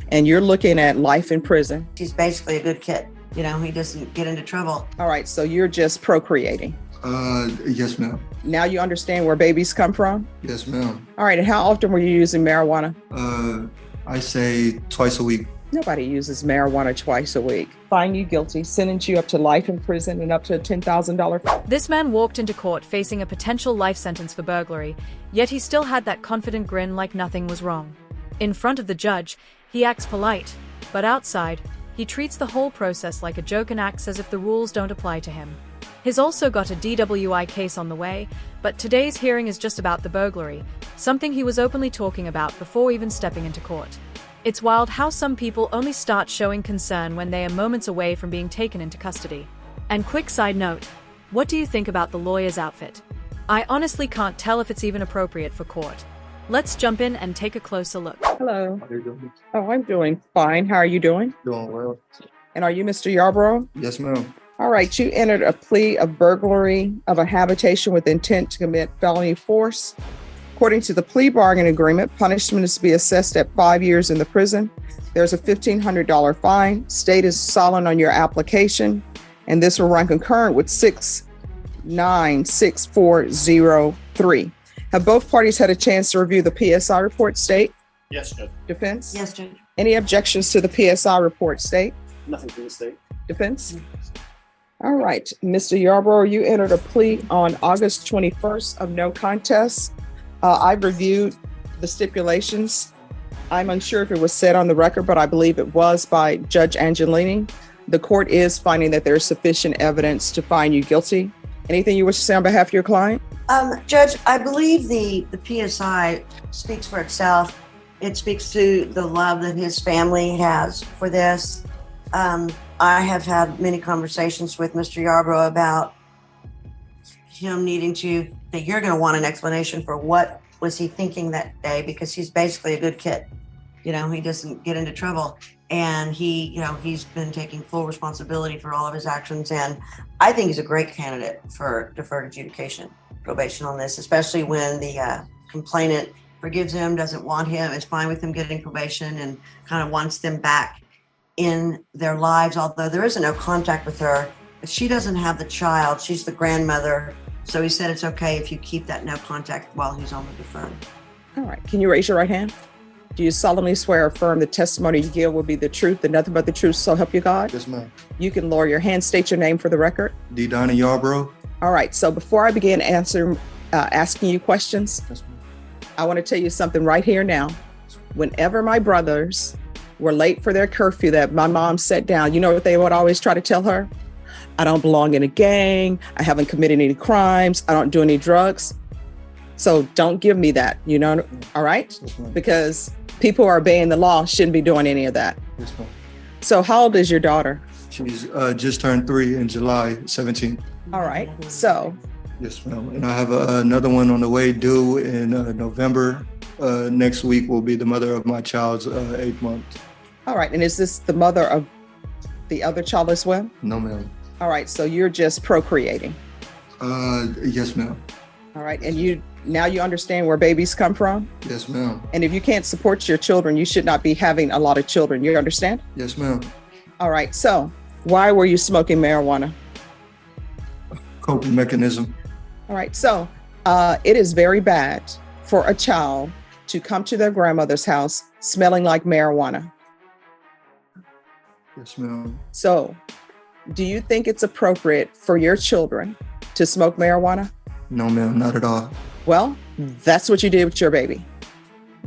and you're looking at life in prison. He's basically a good kid. You know, he doesn't get into trouble. All right, so you're just procreating. Yes, ma'am. Now you understand where babies come from? Yes, ma'am. All right, and how often were you using marijuana? I say twice a week. Nobody uses marijuana twice a week. Find you guilty, sentence you up to life in prison and up to a $10,000 fine. This man walked into court facing a potential life sentence for burglary, yet he still had that confident grin like nothing was wrong. In front of the judge, he acts polite, but outside, he treats the whole process like a joke and acts as if the rules don't apply to him. He's also got a DWI case on the way, but today's hearing is just about the burglary, something he was openly talking about before even stepping into court. It's wild how some people only start showing concern when they are moments away from being taken into custody. And quick side note, what do you think about the lawyer's outfit? I honestly can't tell if it's even appropriate for court. Let's jump in and take a closer look. Hello. How are you doing? Oh, I'm doing fine. How are you doing? Doing well. And are you Mr. Yarborough? Yes, ma'am. All right, you entered a plea of burglary of a habitation with intent to commit felony force. According to the plea bargain agreement, punishment is to be assessed at 5 years in the prison. There's a $1,500 fine. State is silent on your application, and this will run concurrent with 696403. Have both parties had a chance to review the PSI report, State? Yes, Judge. Defense? Yes, Judge. Any objections to the PSI report, State? Nothing from the state. Defense? All right, Mr. Yarborough, you entered a plea on August 21st of no contest. I've reviewed the stipulations. I'm unsure if it was said on the record, but I believe it was by Judge Angelini. The court is finding that there is sufficient evidence to find you guilty. Anything you wish to say on behalf of your client? Judge, I believe the PSI speaks for itself. It speaks to the love that his family has for this. I have had many conversations with Mr. Yarborough about him needing to, that you're going to want an explanation for what was he thinking that day, because he's basically a good kid. You know, he doesn't get into trouble, and he's been taking full responsibility for all of his actions. And I think he's a great candidate for deferred adjudication probation on this, especially when the complainant forgives him, doesn't want him, is fine with him getting probation, and kind of wants them back in their lives, although there isn't no contact with her. She doesn't have the child, she's the grandmother. So he said it's okay if you keep that no contact while he's on the deferred. All right, can you raise your right hand? Do you solemnly swear or affirm the testimony you give will be the truth and nothing but the truth, so help you God? Yes, ma'am. You can lower your hand, state your name for the record. D. Donna Yarborough. All right, so before I begin asking you questions, Yes, ma'am. I want to tell you something right here now. Whenever my brothers were late for their curfew that my mom set down, you know what they would always try to tell her? I don't belong in a gang. I haven't committed any crimes. I don't do any drugs. So don't give me that, you know, all right? Yes, ma'am. Because people who are obeying the law shouldn't be doing any of that. Yes, ma'am. So how old is your daughter? She's just turned 3 in July 17th. All right, so, Yes, ma'am. And I have another one on the way due in November. Next week will be the mother of my child's 8th month. all right, and is this the mother of the other child as well? No, ma'am. All right, so you're just procreating. Yes, ma'am. All right, and you understand where babies come from? Yes, ma'am. And if you can't support your children, you should not be having a lot of children. You understand? Yes, ma'am. All right, so why were you smoking marijuana? Coping mechanism. All right, so it is very bad for a child to come to their grandmother's house smelling like marijuana. Yes, ma'am. So do you think it's appropriate for your children to smoke marijuana? No, ma'am, not at all. Well, that's what you did with your baby.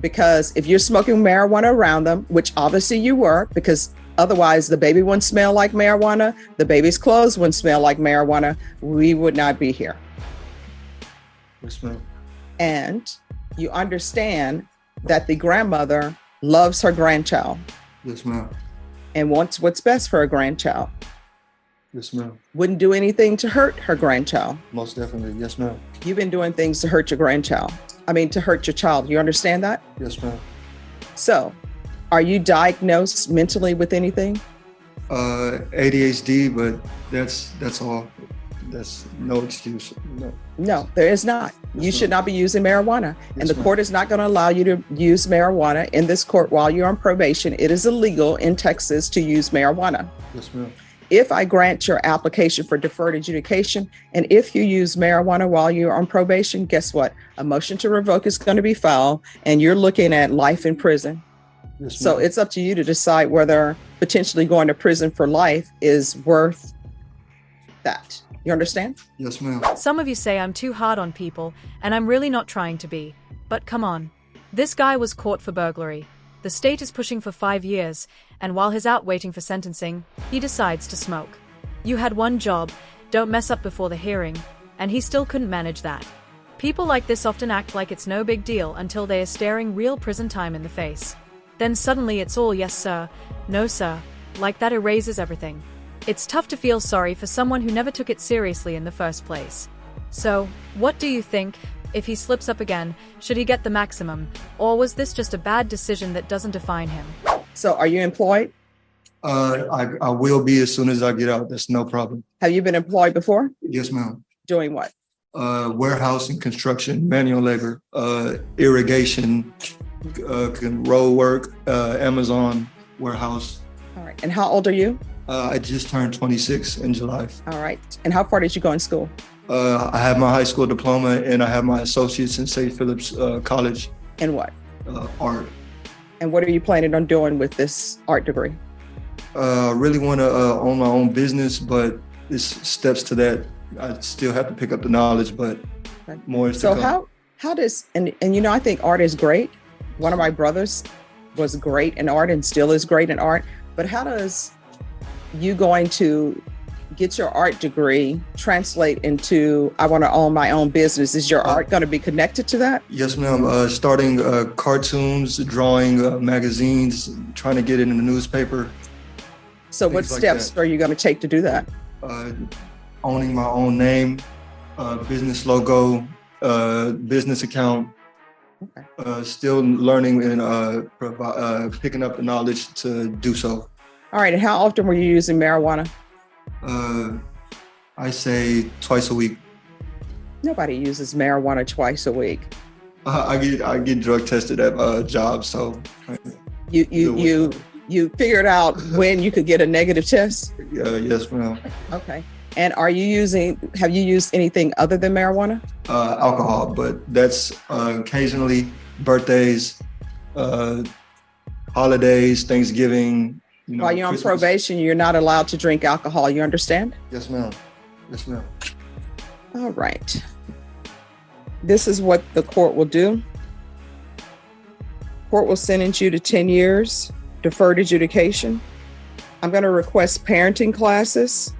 Because if you're smoking marijuana around them, which obviously you were, because otherwise the baby wouldn't smell like marijuana, the baby's clothes wouldn't smell like marijuana, we would not be here. Yes, ma'am. And you understand that the grandmother loves her grandchild Yes, ma'am. and wants what's best for her grandchild. Yes, ma'am. Wouldn't do anything to hurt her grandchild. Most definitely. Yes, ma'am. You've been doing things to hurt your grandchild. To hurt your child. You understand that? Yes, ma'am. So, are you diagnosed mentally with anything? ADHD, but that's all. That's no excuse. No. No, there is not. You Yes, should ma'am. not be using marijuana. Yes, And the ma'am. court is not going to allow you to use marijuana in this court while you're on probation. It is illegal in Texas to use marijuana. Yes, ma'am. If I grant your application for deferred adjudication, and if you use marijuana while you're on probation, guess what? A motion to revoke is going to be filed, and you're looking at life in prison. Yes, So ma'am. it's up to you to decide whether potentially going to prison for life is worth that. You understand? Yes, ma'am. Some of you say I'm too hard on people, and I'm really not trying to be. But come on. This guy was caught for burglary. The state is pushing for 5 years, and while he's out waiting for sentencing, he decides to smoke. You had one job, don't mess up before the hearing, and he still couldn't manage that. People like this often act like it's no big deal until they are staring real prison time in the face. Then suddenly it's all yes sir, no sir, like that erases everything. It's tough to feel sorry for someone who never took it seriously in the first place. So, what do you think? If he slips up again, should he get the maximum? Or was this just a bad decision that doesn't define him? So are you employed? I will be as soon as I get out. That's no problem. Have you been employed before? Yes, ma'am. Doing what? Warehouse and construction, manual labor, irrigation, road work, Amazon warehouse. All right. And how old are you? I just turned 26 in July. All right. And how far did you go in school? I have my high school diploma and I have my associates in St. Philip's College, And what? art. And what are you planning on doing with this art degree? I really want to own my own business, but it's steps to that. I still have to pick up the knowledge, but Okay. more is So to come. how does and you know, I think art is great. One of my brothers was great in art and still is great in art. But how does you going to get your art degree translate into I want to own my own business? Is your art going to be connected to that? Yes, ma'am. Starting cartoons, drawing magazines, trying to get it in the newspaper, So what Things like steps that. are you going to take to do that? owning my own name, business logo, business account. Okay. Still learning and picking up the knowledge to do so. All right. And how often were you using marijuana? I say twice a week. Nobody uses marijuana twice a week. I get drug tested at jobs, so You figured out when you could get a negative test? yes, ma'am. Okay. And have you used anything other than marijuana? Alcohol, but that's occasionally birthdays, holidays, Thanksgiving. While you're on Christmas. probation, you're not allowed to drink alcohol. You understand? Yes, ma'am. Yes, ma'am. All right. This is what the court will do. Court will sentence you to 10 years, deferred adjudication. I'm going to request parenting classes.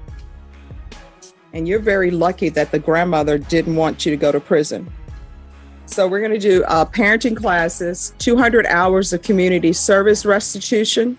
And you're very lucky that the grandmother didn't want you to go to prison. So we're going to do parenting classes, 200 hours of community service restitution.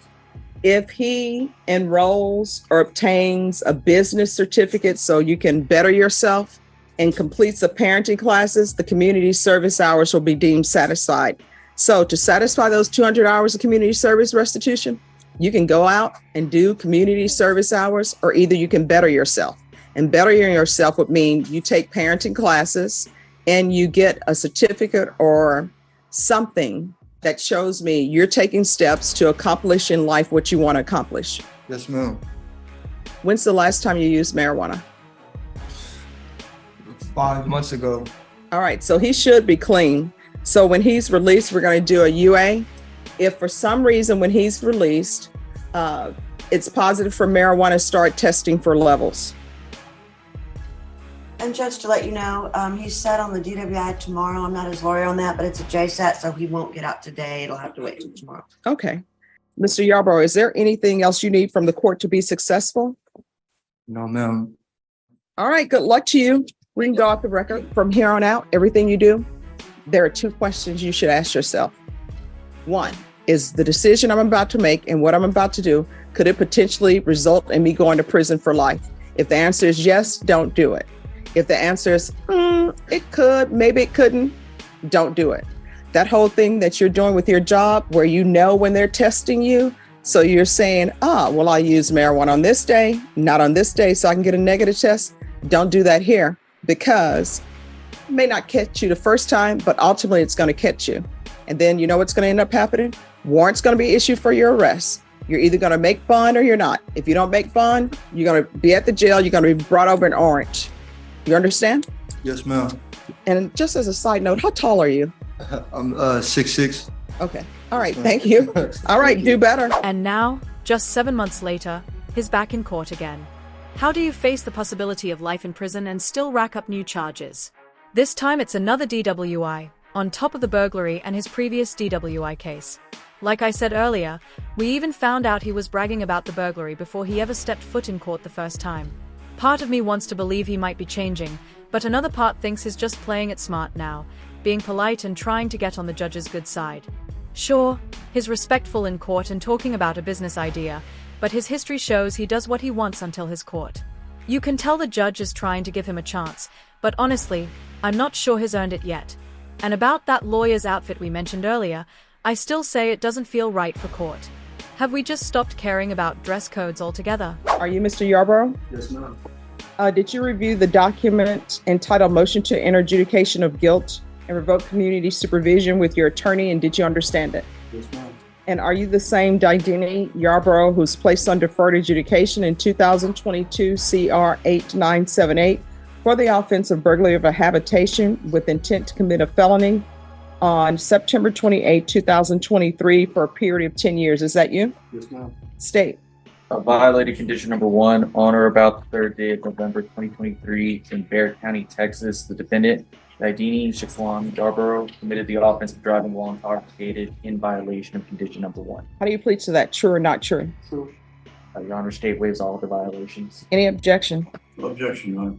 If he enrolls or obtains a business certificate so you can better yourself and completes the parenting classes, the community service hours will be deemed satisfied. So to satisfy those 200 hours of community service restitution, you can go out and do community service hours, or either you can better yourself. And bettering yourself would mean you take parenting classes and you get a certificate or something that shows me you're taking steps to accomplish in life what you want to accomplish. Yes, ma'am. When's the last time you used marijuana? 5 months ago. All right, so he should be clean. So when he's released, we're going to do a UA. If for some reason when he's released, it's positive for marijuana, start testing for levels. And Judge, to let you know, he's set on the DWI tomorrow. I'm not his lawyer on that, but it's a JSAT, so he won't get out today. It'll have to wait till tomorrow. Okay. Mr. Yarborough, is there anything else you need from the court to be successful? No, ma'am. All right, good luck to you. We can go off the record from here on out. Everything you do, there are 2 questions you should ask yourself. 1, is the decision I'm about to make and what I'm about to do, could it potentially result in me going to prison for life? If the answer is yes, don't do it. If the answer is, it could, maybe it couldn't, don't do it. That whole thing that you're doing with your job where you know when they're testing you, so you're saying, well, I use marijuana on this day, not on this day, so I can get a negative test. Don't do that here, because it may not catch you the first time, but ultimately it's going to catch you. And then you know what's going to end up happening? Warrant's going to be issued for your arrest. You're either going to make bond or you're not. If you don't make bond, you're going to be at the jail. You're going to be brought over in orange. You understand? Yes, ma'am. And just as a side note, how tall are you? I'm 6'6". Okay. All right. Thank you. All right. Do better. And now, just 7 months later, he's back in court again. How do you face the possibility of life in prison and still rack up new charges? This time it's another DWI, on top of the burglary and his previous DWI case. Like I said earlier, we even found out he was bragging about the burglary before he ever stepped foot in court the first time. Part of me wants to believe he might be changing, but another part thinks he's just playing it smart now, being polite and trying to get on the judge's good side. Sure, he's respectful in court and talking about a business idea, but his history shows he does what he wants until his court. You can tell the judge is trying to give him a chance, but honestly, I'm not sure he's earned it yet. And about that lawyer's outfit we mentioned earlier, I still say it doesn't feel right for court. Have we just stopped caring about dress codes altogether? Are you Mr. Yarborough? Yes, ma'am. Did you review the document entitled Motion to Enter Adjudication of Guilt and Revoke Community Supervision with your attorney, and did you understand it? Yes, ma'am. And are you the same Didini Yarborough who's placed on deferred adjudication in 2022 CR 8978 for the offense of burglary of a habitation with intent to commit a felony on September 28, 2023 for a period of 10 years? Is that you? Yes, ma'am. State. Violated condition number 1 on or about the third day of November 2023 in Bexar County, Texas. The defendant, Didini Shaquan Yarborough, committed the offense of driving while intoxicated in violation of condition number 1. How do you plead to that? True or not true? True. Your Honor, state waives all of the violations. Any objection? Objection, Your Honor.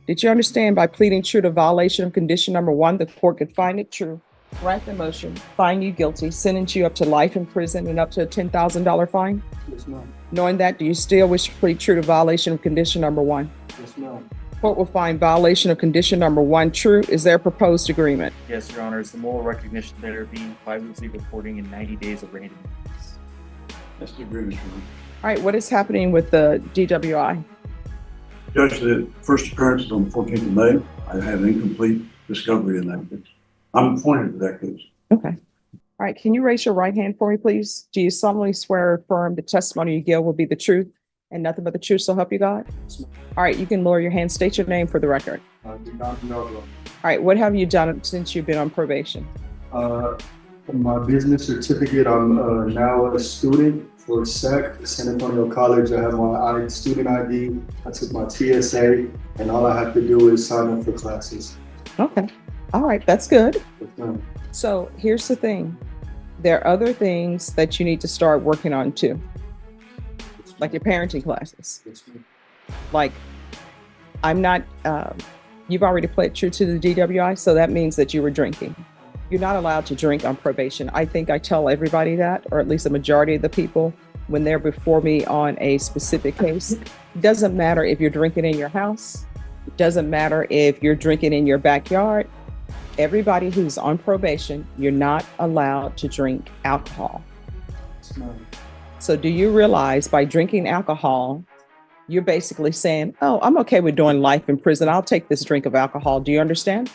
Did you understand by pleading true to violation of condition number 1, the court could find it true, grant the motion, find you guilty, sentence you up to life in prison and up to a $10,000 fine? Yes, ma'am. Knowing that, do you still wish to plead true to violation of condition number 1? Yes, ma'am. Court will find violation of condition number 1 true. Is there a proposed agreement? Yes, Your Honor, it's the moral recognition therapy, bi-weekly reporting, in 90 days of random meetings. That's the agreement, Your Honor. All right, what is happening with the DWI? Judge, the first occurrence is on the 14th of May. I have incomplete discovery in that case. I'm appointed to that case. Okay. All right, can you raise your right hand for me, please? Do you solemnly swear or affirm the testimony you give will be the truth and nothing but the truth, so help you God? Yes, ma'am. All right, you can lower your hand. State your name for the record. I do not know. All right, what have you done since you've been on probation? My business certificate, I'm now a student for SEC, San Antonio College. I have my student ID. I took my TSA, and all I have to do is sign up for classes. Okay. All right, that's good. Yes, ma'am. So here's the thing. There are other things that you need to start working on too, like your parenting classes. Yes, ma'am. Like, I'm not, you've already pled true to the DWI, so that means that you were drinking. You're not allowed to drink on probation. I think I tell everybody that, or at least a majority of the people, when they're before me on a specific case. It doesn't matter if you're drinking in your house. It doesn't matter if you're drinking in your backyard. Everybody who's on probation, you're not allowed to drink alcohol. Yes, ma'am. So do you realize by drinking alcohol, you're basically saying, oh, I'm okay with doing life in prison. I'll take this drink of alcohol. Do you understand?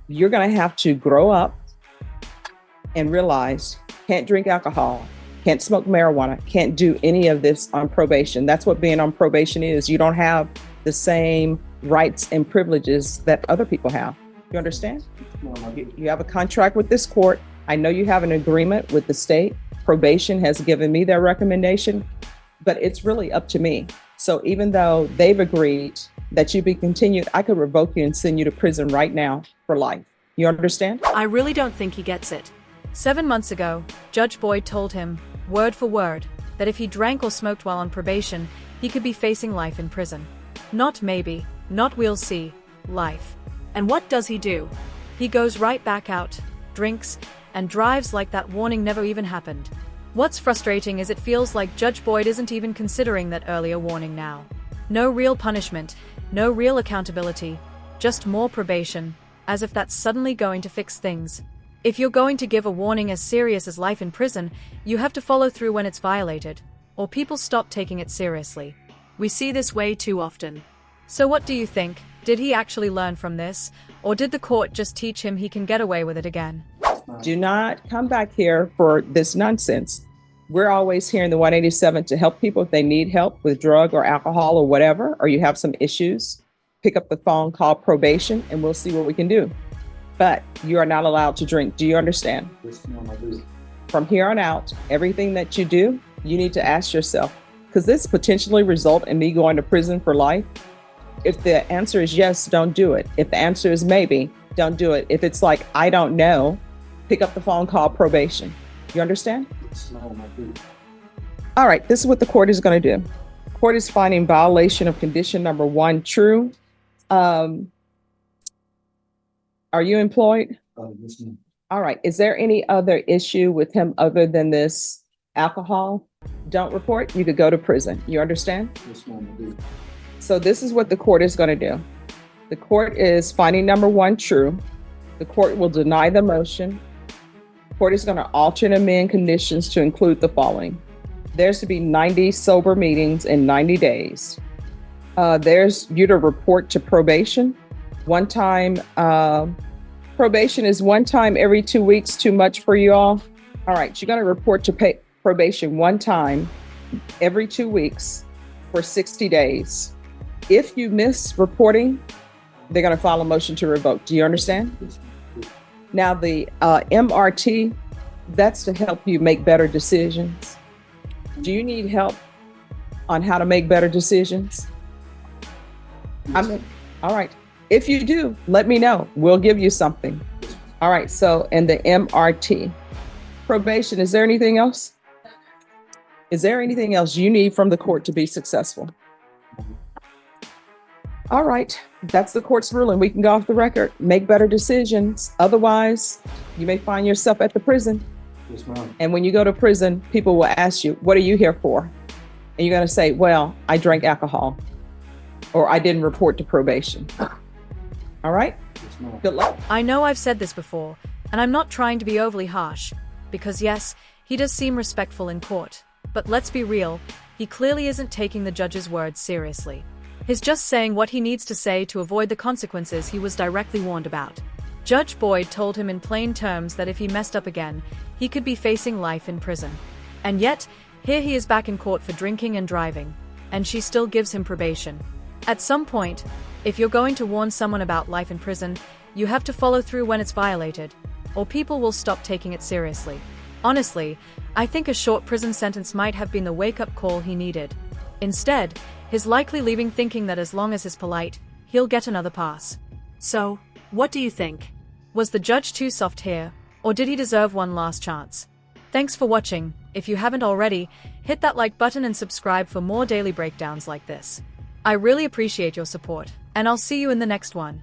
You're going to have to grow up and realize can't drink alcohol, can't smoke marijuana, can't do any of this on probation. That's what being on probation is. You don't have the same rights and privileges that other people have. You understand? You have a contract with this court. I know you have an agreement with the state. Probation has given me their recommendation, but it's really up to me. So even though they've agreed that you be continued, I could revoke you and send you to prison right now for life. You understand? I really don't think he gets it. 7 months ago, Judge Boyd told him, word for word, that if he drank or smoked while on probation, he could be facing life in prison. Not maybe, not we'll see, life. And what does he do? He goes right back out, drinks, and drives like that warning never even happened. What's frustrating is it feels like Judge Boyd isn't even considering that earlier warning now. No real punishment, no real accountability, just more probation, as if that's suddenly going to fix things. If you're going to give a warning as serious as life in prison, you have to follow through when it's violated, or people stop taking it seriously. We see this way too often. So what do you think? Did he actually learn from this? Or did the court just teach him he can get away with it again? Do not come back here for this nonsense. We're always here in the 187 to help people if they need help with drug or alcohol or whatever, or you have some issues. Pick up the phone, call probation, and we'll see what we can do. But you are not allowed to drink. Do you understand? Yes, ma'am, I do. From here on out, everything that you do, you need to ask yourself, could this potentially result in me going to prison for life? If the answer is yes, don't do it. If the answer is maybe, don't do it. If it's like, I don't know, pick up the phone, call probation. You understand? Yes, ma'am, I do. All right, this is what the court is going to do. Court is finding violation of condition number 1 true. Are you employed? Yes, ma'am. All right. Is there any other issue with him other than this alcohol? Don't report. You could go to prison. You understand? Yes, ma'am, I do. So this is what the court is going to do. The court is finding number 1 true. The court will deny the motion. Court is going to alter and amend conditions to include the following. There's to be 90 sober meetings in 90 days. There's you to report to probation. One time, probation is one time every 2 weeks too much for you all? All right, you're going to report to probation one time every 2 weeks for 60 days. If you miss reporting, they're going to file a motion to revoke. Do you understand? Yes, ma'am. Now, the MRT, that's to help you make better decisions. Do you need help on how to make better decisions? All right. If you do, let me know. We'll give you something. All right. So, and the MRT probation, is there anything else? Is there anything else you need from the court to be successful? All right. That's the court's ruling. We can go off the record, make better decisions. Otherwise, you may find yourself at the prison. Yes, ma'am. And when you go to prison, people will ask you, what are you here for? And you're going to say, well, I drank alcohol or I didn't report to probation. All right. Yes, ma'am. Good luck. I know I've said this before, and I'm not trying to be overly harsh, because yes, he does seem respectful in court. But let's be real, he clearly isn't taking the judge's words seriously. He's just saying what he needs to say to avoid the consequences he was directly warned about. Judge Boyd told him in plain terms that if he messed up again, he could be facing life in prison. And yet, here he is back in court for drinking and driving, and she still gives him probation. At some point, if you're going to warn someone about life in prison, you have to follow through when it's violated, or people will stop taking it seriously. Honestly, I think a short prison sentence might have been the wake-up call he needed. Instead, he's likely leaving thinking that as long as he's polite, he'll get another pass. So, what do you think? Was the judge too soft here, or did he deserve one last chance? Thanks for watching. If you haven't already, hit that like button and subscribe for more daily breakdowns like this. I really appreciate your support, and I'll see you in the next one.